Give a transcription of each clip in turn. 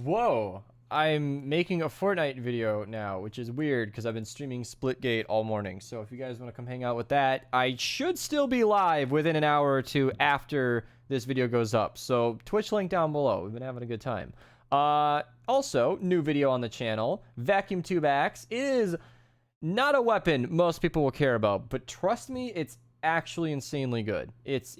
Whoa, I'm making a Fortnite video now, which is weird because I've been streaming Splitgate all morning. So if you guys want to come hang out with that, I should still be live within an hour or two after this video goes up. So Twitch link down below. We've been having a good time. Also, new video on the channel. Vacuum tube axe is not a weapon most people will care about, but trust me, it's actually insanely good. It's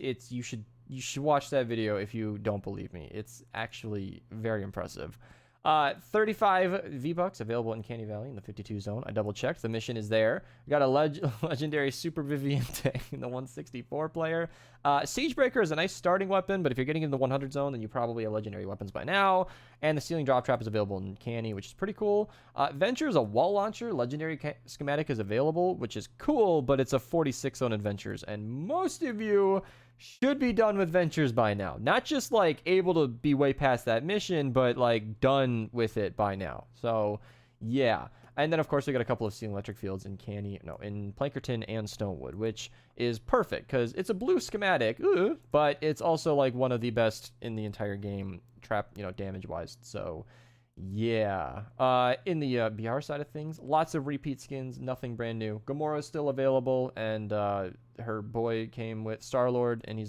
you should watch that video if you don't believe me. It's actually very impressive. 35 V-Bucks available in Canny Valley in the 52 zone. I double checked. The mission is there. We got a legendary Super Viviente in the 164 player. Siegebreaker is a nice starting weapon, but if you're getting in the 100 zone, then you probably have legendary weapons by now. And the ceiling drop trap is available in Canny, which is pretty cool. Venture is a wall launcher. Legendary schematic is available, which is cool, but it's a 46 zone adventures. And most of you should be done with ventures by now. Not just like able to be way past that mission, but like done with it by now. So yeah. And then of course we got a couple of ceiling electric fields in in Plankerton and Stonewood, which is perfect because it's a blue schematic, but it's also like one of the best in the entire game, damage wise. So yeah. In the BR side of things, lots of repeat skins, nothing brand new. Gamora's still available, and her boy came with Star-Lord, and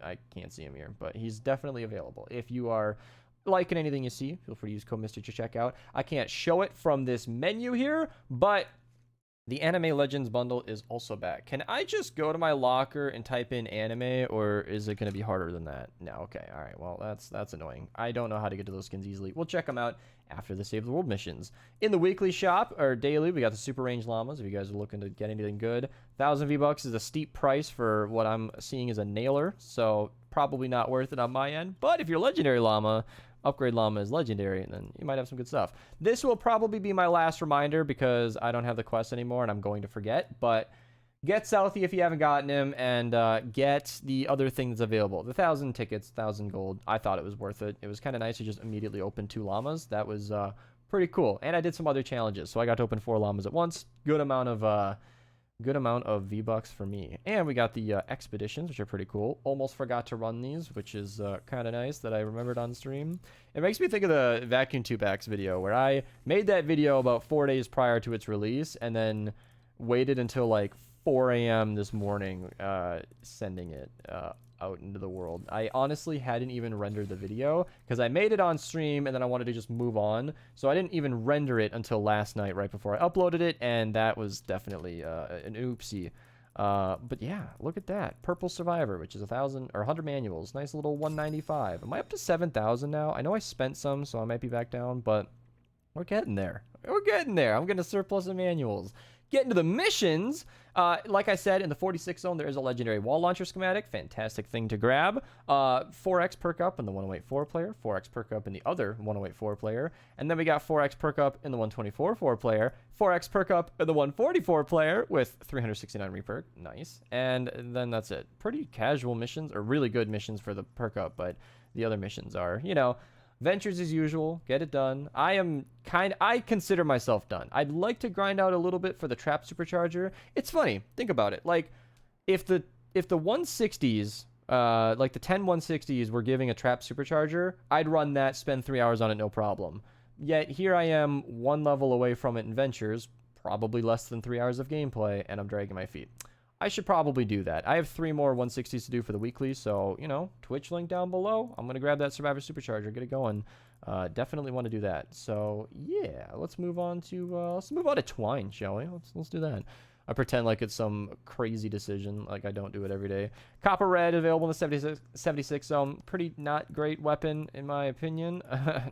I can't see him here, but he's definitely available. If you are liking anything you see, feel free to use code Mista to check out. I can't show it from this menu here, but the Anime Legends bundle is also back. Can I just go to my locker and type in anime, or is it going to be harder than that? No, okay, all right, well, that's annoying. I don't know how to get to those skins easily. We'll check them out after the Save the World missions. In the weekly shop, or daily, we got the Super Range Llamas, if you guys are looking to get anything good. 1,000 V-Bucks is a steep price for what I'm seeing as a nailer, so probably not worth it on my end. But if you're Legendary Llama, Upgrade Llama is legendary, and then you might have some good stuff. This will probably be my last reminder because I don't have the quest anymore and I'm going to forget, but get Southie if you haven't gotten him, and get the other thing that's available. The 1,000 tickets, 1,000 gold. I thought it was worth it. It was kind of nice to just immediately open 2 llamas. That was pretty cool. And I did some other challenges, so I got to open 4 llamas at once. Good amount of V-Bucks for me. And we got the expeditions, which are pretty cool. Almost forgot to run these, which is kind of nice that I remembered on stream. It makes me think of the Vacuum Tube Axe video, where I made that video about 4 days prior to its release, and then waited until like 4 a.m. this morning sending it out into the world. I honestly hadn't even rendered the video because I made it on stream and then I wanted to just move on, so I didn't even render it until last night right before I uploaded it, and that was definitely an oopsie. But yeah, look at that Purple Survivor, which is 1,000 or 100 manuals. Nice little 195. Am I up to 7,000 now? I know I spent some, so I might be back down, but we're getting there. I'm getting a surplus of manuals. Get into the missions. Like I said, in the 46 zone, there is a legendary wall launcher schematic. Fantastic thing to grab. 4x perk up in the 108.4 player. 4x perk up in the other 108.4 player. And then we got 4x perk up in the 124.4 player. 4x perk up in the 144 player with 369 reperk. Nice. And then that's it. Pretty casual missions, or really good missions for the perk up, but the other missions are, ventures as usual. Get it done. I consider myself done. I'd like to grind out a little bit for the trap supercharger. It's funny. Think about it. Like, if the 160s, like the 10 160s were giving a trap supercharger, I'd run that, spend 3 hours on it, no problem. Yet here I am 1 level away from it in ventures, probably less than 3 hours of gameplay, and I'm dragging my feet. I should probably do that. I have 3 more 160s to do for the weekly, so, Twitch link down below. I'm going to grab that Survivor Supercharger, get it going. Definitely want to do that. So, yeah, let's move on to Twine, shall we? Let's do that. I pretend like it's some crazy decision, like I don't do it every day. Copper Red available in the 76 zone. Pretty not great weapon, in my opinion.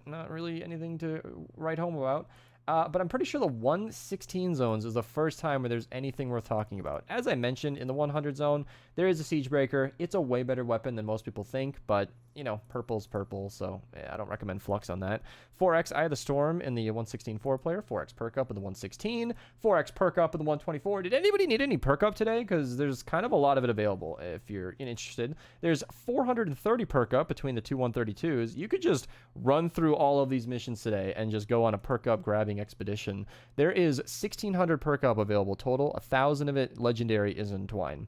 Not really anything to write home about. But I'm pretty sure the 116 zones is the first time where there's anything worth talking about. As I mentioned, in the 100 zone, there is a Siegebreaker. It's a way better weapon than most people think, but, purple's purple, so I don't recommend Flux on that. 4x Eye of the Storm in the 116 4-player. 4x perk up in the 116. 4x perk up in the 124. Did anybody need any perk up today? Because there's kind of a lot of it available if you're interested. There's 430 perk up between the two 132s. You could just run through all of these missions today and just go on a perk up grabbing expedition. There is 1,600 perk up available total. 1,000 of it legendary is in Twine,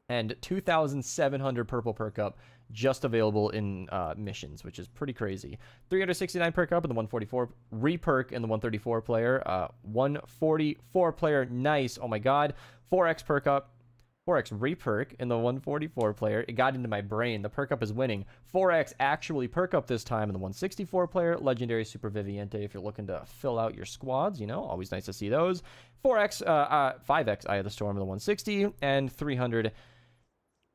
and 2,700 purple perk up just available in missions, which is pretty crazy. 369 perk up in the 144 reperk in the 134 player. 144 player, nice. Oh my god. 4x perk up. 4x reperk in the 144 player. It got into my brain. The perk up is winning. 4x actually perk up this time in the 164 player. Legendary Super Viviente if you're looking to fill out your squads. You know, always nice to see those. 4x, 5x Eye of the Storm in the 160. And 300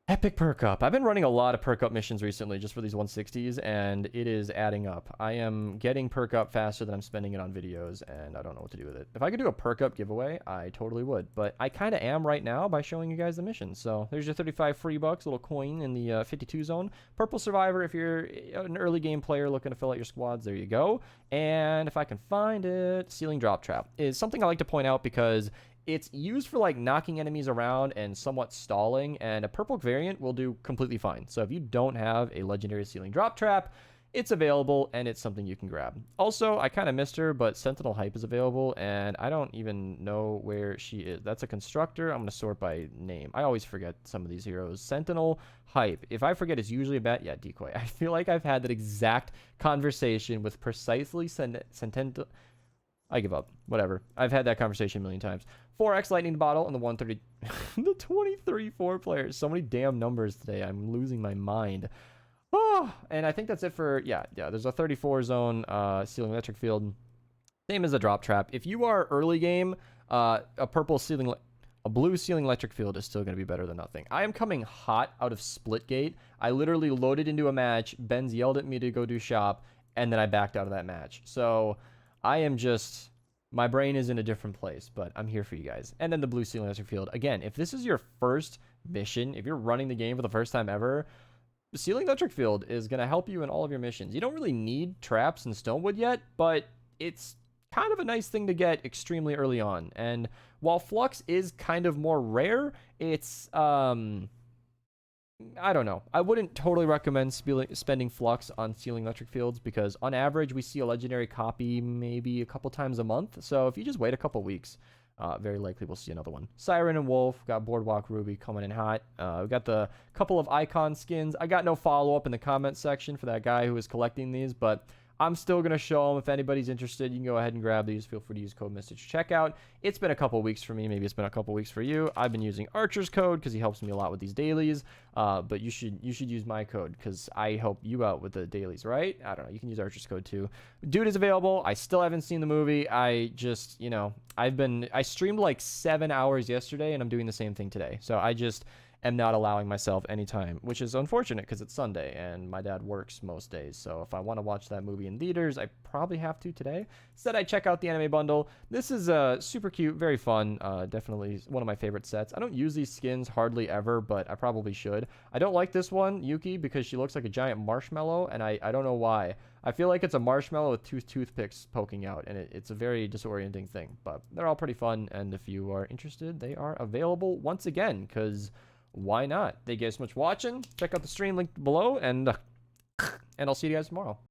epic perk up. I've been running a lot of perk up missions recently just for these 160s, and it is adding up. I am getting perk up faster than I'm spending it on videos, and I don't know what to do with it. If I could do a perk up giveaway, I totally would, but I kind of am right now by showing you guys the mission. So there's your 35 free bucks, little coin in the 52 zone. Purple Survivor if you're an early game player looking to fill out your squads, there you go. And if I can find it, Ceiling Drop Trap is something I like to point out because it's used for like knocking enemies around and somewhat stalling, and a purple variant will do completely fine. So if you don't have a legendary ceiling drop trap, it's available and it's something you can grab. Also, I kind of missed her, but Sentinel Hype is available and I don't even know where she is. That's a constructor. I'm going to sort by name. I always forget some of these heroes. Sentinel Hype. If I forget, it's usually a bad, yeah, decoy. I feel like I've had that exact conversation with precisely Sentinel. I give up. Whatever. I've had that conversation a million times. 4x Lightning Bottle and the 130... the 23-4 players. So many damn numbers today. I'm losing my mind. Oh, and I think that's it for... Yeah, there's a 34 zone Ceiling Electric Field. Same as a Drop Trap. If you are early game, a blue Ceiling Electric Field is still going to be better than nothing. I am coming hot out of Splitgate. I literally loaded into a match. Benz yelled at me to go do shop, and then I backed out of that match. So... I am just, my brain is in a different place, but I'm here for you guys. And then the blue Ceiling Electric Field. Again, if this is your first mission, if you're running the game for the first time ever, the Ceiling Electric Field is going to help you in all of your missions. You don't really need traps and Stonewood yet, but it's kind of a nice thing to get extremely early on. And while Flux is kind of more rare, it's, I don't know. I wouldn't totally recommend spending Flux on Ceiling Electric Fields because on average we see a legendary copy maybe a couple times a month. So if you just wait a couple weeks, very likely we'll see another one. Siren and Wolf, got Boardwalk Ruby coming in hot. We got the couple of icon skins. I got no follow-up in the comment section for that guy who was collecting these, but I'm still going to show them. If anybody's interested, you can go ahead and grab these. Feel free to use code Mista to checkout. It's been a couple weeks for me. Maybe it's been a couple weeks for you. I've been using Archer's code because he helps me a lot with these dailies. But you should use my code because I help you out with the dailies, right? I don't know. You can use Archer's code too. Dude is available. I still haven't seen the movie. I just, you know, I streamed like 7 hours yesterday and I'm doing the same thing today. So I just am not allowing myself any time, which is unfortunate because it's Sunday and my dad works most days. So if I want to watch that movie in theaters, I probably have to today. Instead, I check out the anime bundle. This is super cute, very fun. Definitely one of my favorite sets. I don't use these skins hardly ever, but I probably should. I don't like this one, Yuki, because she looks like a giant marshmallow, and I don't know why. I feel like it's a marshmallow with two toothpicks poking out, and it's a very disorienting thing. But they're all pretty fun, and if you are interested, they are available once again, because why not? Thank you guys so much for watching. Check out the stream link below, and I'll see you guys tomorrow.